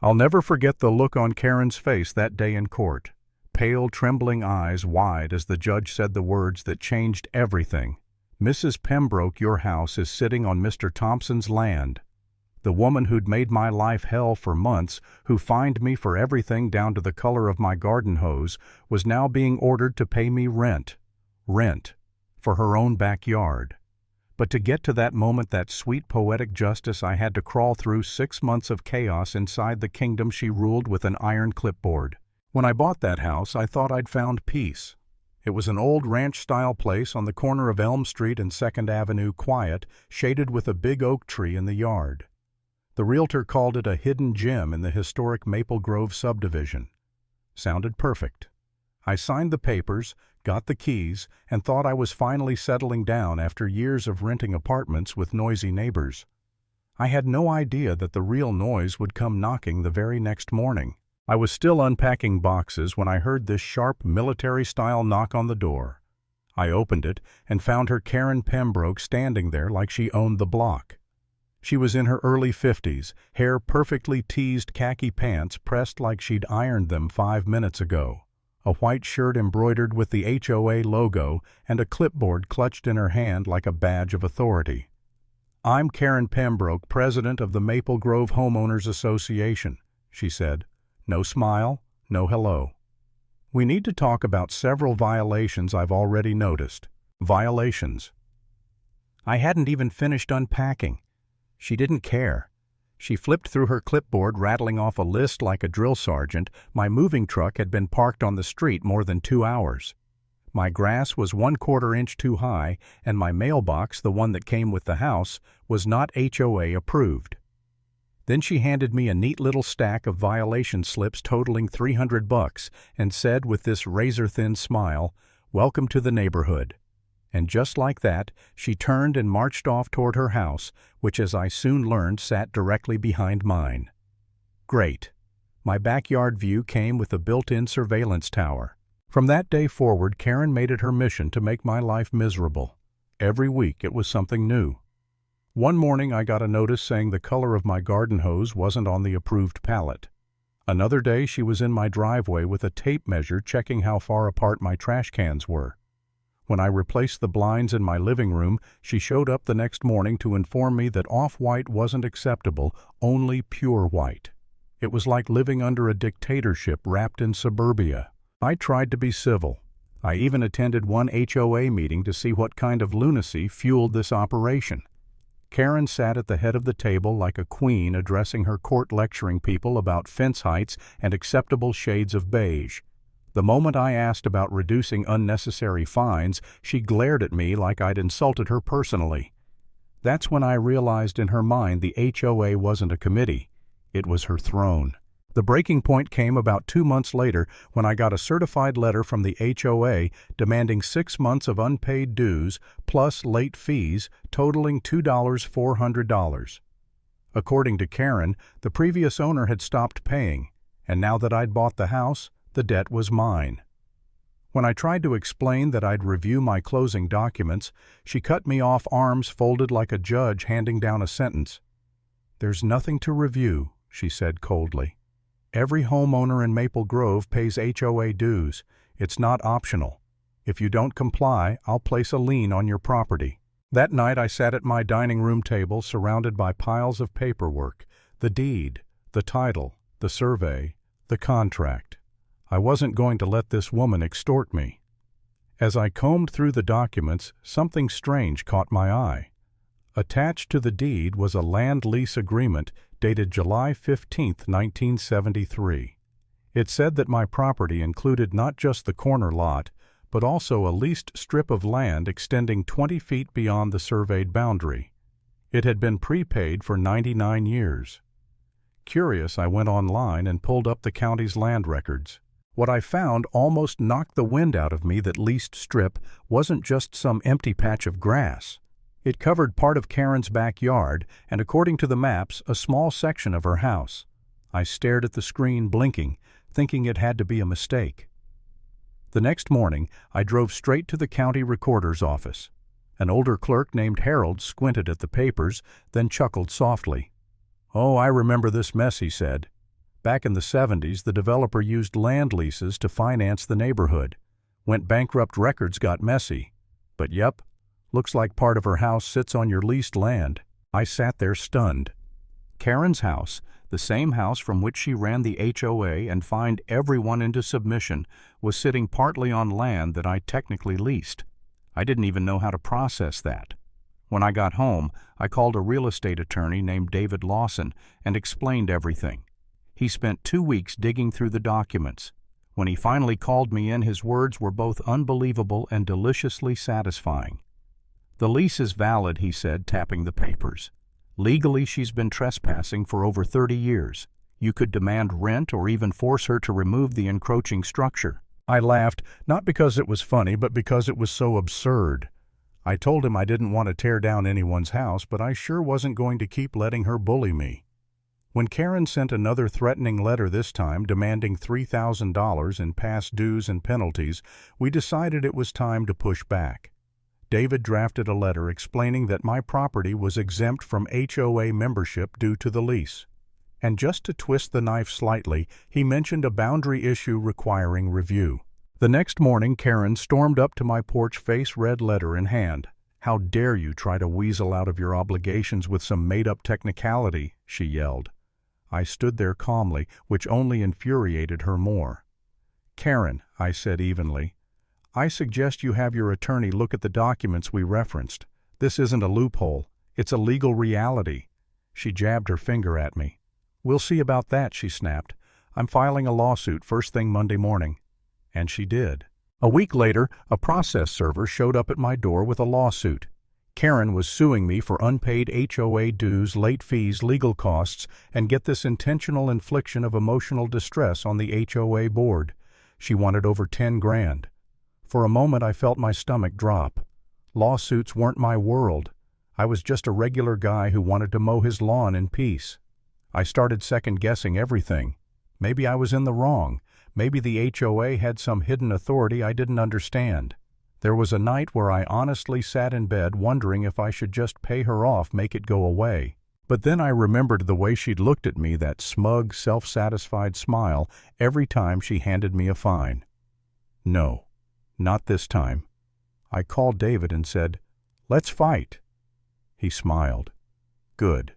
I'll never forget the look on Karen's face that day in court. Pale, trembling eyes wide as the judge said the words that changed everything. "Mrs. Pembroke, your house is sitting on Mr. Thompson's land." The woman who'd made my life hell for months, who fined me for everything down to the color of my garden hose, was now being ordered to pay me rent, for her own backyard. But to get to that moment, that sweet poetic justice, I had to crawl through 6 months of chaos inside the kingdom she ruled with an iron clipboard. When I bought that house, I thought I'd found peace. It was an old ranch-style place on the corner of Elm Street and 2nd Avenue, quiet, shaded with a big oak tree in the yard. The realtor called it a hidden gem in the historic Maple Grove subdivision. Sounded perfect. I signed the papers, got the keys, and thought I was finally settling down after years of renting apartments with noisy neighbors. I had no idea that the real noise would come knocking the very next morning. I was still unpacking boxes when I heard this sharp military-style knock on the door. I opened it and found her Karen Pembroke standing there like she owned the block. She was in her early 50s, hair perfectly teased, khaki pants pressed like she'd ironed them 5 minutes ago, a white shirt embroidered with the HOA logo, and a clipboard clutched in her hand like a badge of authority. "I'm Karen Pembroke, president of the Maple Grove Homeowners Association," she said. No smile, no hello. "We need to talk about several violations I've already noticed." Violations. I hadn't even finished unpacking. She didn't care. She flipped through her clipboard, rattling off a list like a drill sergeant. My moving truck had been parked on the street more than 2 hours. My grass was 1/4 inch too high, and my mailbox, the one that came with the house, was not HOA approved. Then she handed me a neat little stack of violation slips totaling $300 and said with this razor-thin smile, "Welcome to the neighborhood." And just like that, she turned and marched off toward her house, which, as I soon learned, sat directly behind mine. Great. My backyard view came with a built-in surveillance tower. From that day forward, Karen made it her mission to make my life miserable. Every week it was something new. One morning I got a notice saying the color of my garden hose wasn't on the approved pallet. Another day she was in my driveway with a tape measure checking how far apart my trash cans were. When I replaced the blinds in my living room, she showed up the next morning to inform me that off-white wasn't acceptable, only pure white. It was like living under a dictatorship wrapped in suburbia. I tried to be civil. I even attended one HOA meeting to see what kind of lunacy fueled this operation. Karen sat at the head of the table like a queen addressing her court, lecturing people about fence heights and acceptable shades of beige. The moment I asked about reducing unnecessary fines, she glared at me like I'd insulted her personally. That's when I realized in her mind the HOA wasn't a committee. It was her throne. The breaking point came about 2 months later when I got a certified letter from the HOA demanding 6 months of unpaid dues plus late fees totaling $2,400. According to Karen, the previous owner had stopped paying, and now that I'd bought the house, the debt was mine. When I tried to explain that I'd review my closing documents, she cut me off, arms folded like a judge handing down a sentence. "There's nothing to review," she said coldly. "Every homeowner in Maple Grove pays HOA dues. It's not optional. If you don't comply, I'll place a lien on your property." That night I sat at my dining room table surrounded by piles of paperwork, the deed, the title, the survey, the contract. I wasn't going to let this woman extort me. As I combed through the documents, something strange caught my eye. Attached to the deed was a land lease agreement dated July 15, 1973. It said that my property included not just the corner lot, but also a leased strip of land extending 20 feet beyond the surveyed boundary. It had been prepaid for 99 years. Curious, I went online and pulled up the county's land records. What I found almost knocked the wind out of me. That leased strip wasn't just some empty patch of grass. It covered part of Karen's backyard and, according to the maps, a small section of her house. I stared at the screen, blinking, thinking it had to be a mistake. The next morning, I drove straight to the county recorder's office. An older clerk named Harold squinted at the papers, then chuckled softly. "Oh, I remember this mess," he said. Back in the 70s, the developer used land leases to finance the neighborhood. Went bankrupt, records got messy. But yep, looks like part of her house sits on your leased land. I sat there stunned. Karen's house, the same house from which she ran the HOA and fined everyone into submission, was sitting partly on land that I technically leased. I didn't even know how to process that. When I got home, I called a real estate attorney named David Lawson and explained everything. He spent 2 weeks digging through the documents. When he finally called me in, his words were both unbelievable and deliciously satisfying. "The lease is valid," he said, tapping the papers. "Legally, she's been trespassing for over 30 years. You could demand rent or even force her to remove the encroaching structure." I laughed, not because it was funny, but because it was so absurd. I told him I didn't want to tear down anyone's house, but I sure wasn't going to keep letting her bully me. When Karen sent another threatening letter, this time demanding $3,000 in past dues and penalties, we decided it was time to push back. David drafted a letter explaining that my property was exempt from HOA membership due to the lease. And just to twist the knife slightly, he mentioned a boundary issue requiring review. The next morning, Karen stormed up to my porch, face red, letter in hand. "How dare you try to weasel out of your obligations with some made-up technicality," she yelled. I stood there calmly, which only infuriated her more. "Karen," I said evenly, "I suggest you have your attorney look at the documents we referenced. This isn't a loophole. It's a legal reality." She jabbed her finger at me. "We'll see about that," she snapped. "I'm filing a lawsuit first thing Monday morning." And she did. A week later, a process server showed up at my door with a lawsuit. Karen was suing me for unpaid HOA dues, late fees, legal costs, and get this, intentional infliction of emotional distress on the HOA board. She wanted over 10 grand. For a moment I felt my stomach drop. Lawsuits weren't my world. I was just a regular guy who wanted to mow his lawn in peace. I started second-guessing everything. Maybe I was in the wrong. Maybe the HOA had some hidden authority I didn't understand. There was a night where I honestly sat in bed wondering if I should just pay her off, make it go away. But then I remembered the way she'd looked at me, that smug, self-satisfied smile, every time she handed me a fine. No, not this time. I called David and said, "Let's fight." He smiled. Good,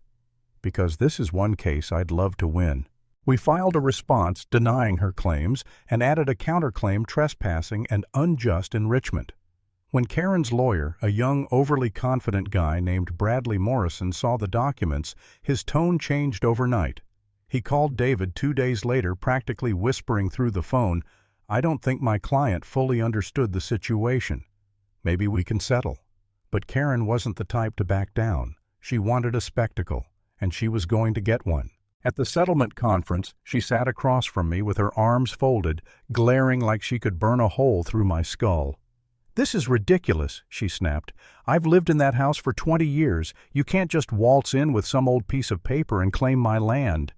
because this is one case I'd love to win. We filed a response denying her claims and added a counterclaim trespassing and unjust enrichment. When Karen's lawyer, a young, overly confident guy named Bradley Morrison, saw the documents, his tone changed overnight. He called David 2 days later, practically whispering through the phone, "I don't think my client fully understood the situation. Maybe we can settle." But Karen wasn't the type to back down. She wanted a spectacle, and she was going to get one. At the settlement conference, she sat across from me with her arms folded, glaring like she could burn a hole through my skull. "This is ridiculous," she snapped. "I've lived in that house for 20 years. You can't just waltz in with some old piece of paper and claim my land."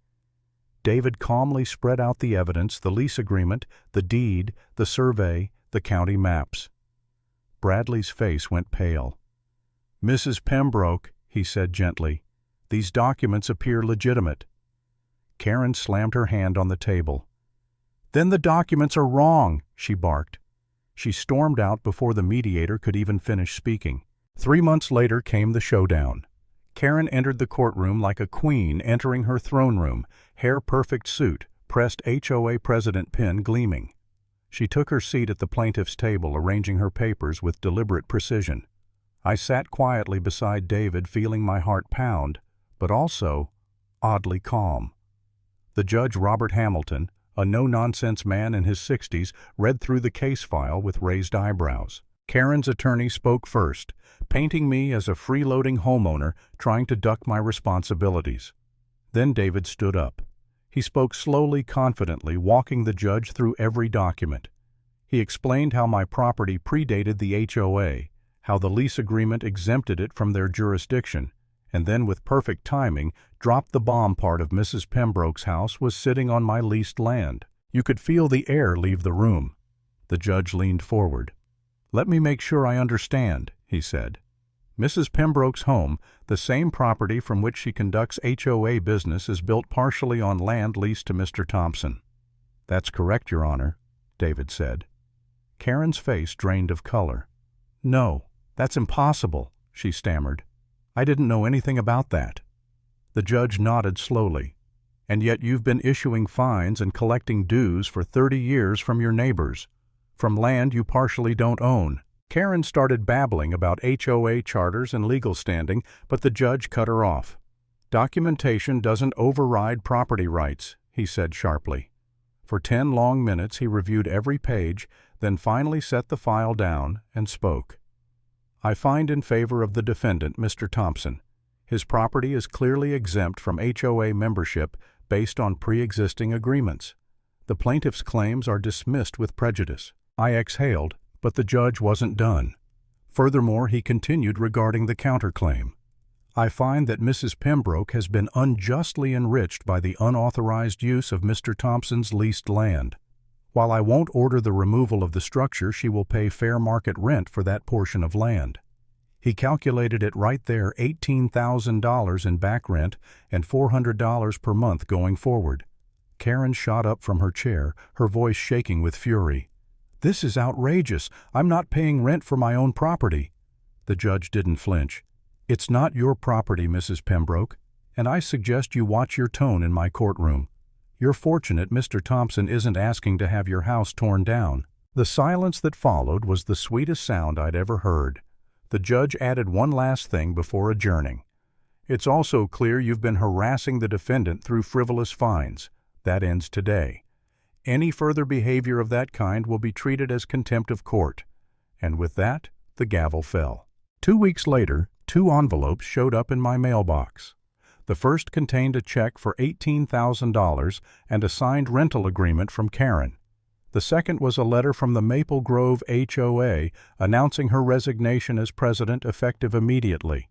David calmly spread out the evidence, the lease agreement, the deed, the survey, the county maps. Bradley's face went pale. "Mrs. Pembroke," he said gently, "these documents appear legitimate." Karen slammed her hand on the table. "Then the documents are wrong," she barked. She stormed out before the mediator could even finish speaking. 3 months later came the showdown. Karen entered the courtroom like a queen entering her throne room, hair-perfect suit, pressed HOA president pin gleaming. She took her seat at the plaintiff's table, arranging her papers with deliberate precision. I sat quietly beside David, feeling my heart pound, but also oddly calm. The judge, Robert Hamilton, a no-nonsense man in his 60s, read through the case file with raised eyebrows. Karen's attorney spoke first, painting me as a freeloading homeowner trying to duck my responsibilities. Then David stood up. He spoke slowly, confidently, walking the judge through every document. He explained how my property predated the HOA, how the lease agreement exempted it from their jurisdiction, and then with perfect timing dropped the bomb part of Mrs. Pembroke's house was sitting on my leased land. You could feel the air leave the room. The judge leaned forward. "Let me make sure I understand," he said. Mrs. Pembroke's home, the same property from which she conducts HOA business, is built partially on land leased to Mr. Thompson. That's correct, Your Honor, David said. Karen's face drained of color. No, that's impossible, she stammered. I didn't know anything about that. The judge nodded slowly. And yet you've been issuing fines and collecting dues for 30 years from your neighbors, from land you partially don't own. Karen started babbling about HOA charters and legal standing, but the judge cut her off. Documentation doesn't override property rights, he said sharply. For 10 long minutes he reviewed every page, then finally set the file down and spoke. I find in favor of the defendant, Mr. Thompson. His property is clearly exempt from HOA membership based on pre-existing agreements. The plaintiff's claims are dismissed with prejudice. I exhaled, but the judge wasn't done. Furthermore, he continued regarding the counterclaim. I find that Mrs. Pembroke has been unjustly enriched by the unauthorized use of Mr. Thompson's leased land. While I won't order the removal of the structure, she will pay fair market rent for that portion of land. He calculated it right there, $18,000 in back rent and $400 per month going forward. Karen shot up from her chair, her voice shaking with fury. This is outrageous. I'm not paying rent for my own property. The judge didn't flinch. It's not your property, Mrs. Pembroke, and I suggest you watch your tone in my courtroom. You're fortunate Mr. Thompson isn't asking to have your house torn down. The silence that followed was the sweetest sound I'd ever heard. The judge added one last thing before adjourning. It's also clear you've been harassing the defendant through frivolous fines. That ends today. Any further behavior of that kind will be treated as contempt of court. And with that, the gavel fell. 2 weeks later, 2 envelopes showed up in my mailbox. The first contained a check for $18,000 and a signed rental agreement from Karen. The second was a letter from the Maple Grove HOA announcing her resignation as president effective immediately.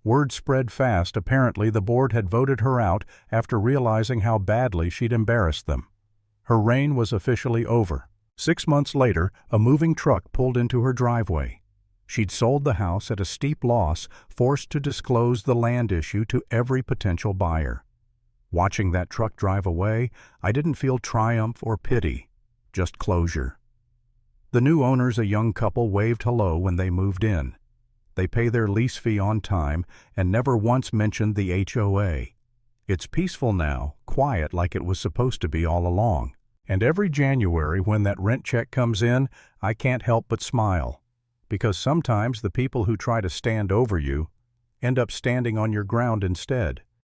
Word spread fast. Apparently the board had voted her out after realizing how badly she'd embarrassed them. Her reign was officially over. 6 months later, a moving truck pulled into her driveway. She'd sold the house at a steep loss, forced to disclose the land issue to every potential buyer. Watching that truck drive away, I didn't feel triumph or pity, just closure. The new owners, a young couple, waved hello when they moved in. They pay their lease fee on time and never once mentioned the HOA. It's peaceful now, quiet like it was supposed to be all along. And every January when that rent check comes in, I can't help but smile. Because sometimes the people who try to stand over you end up standing on your ground instead.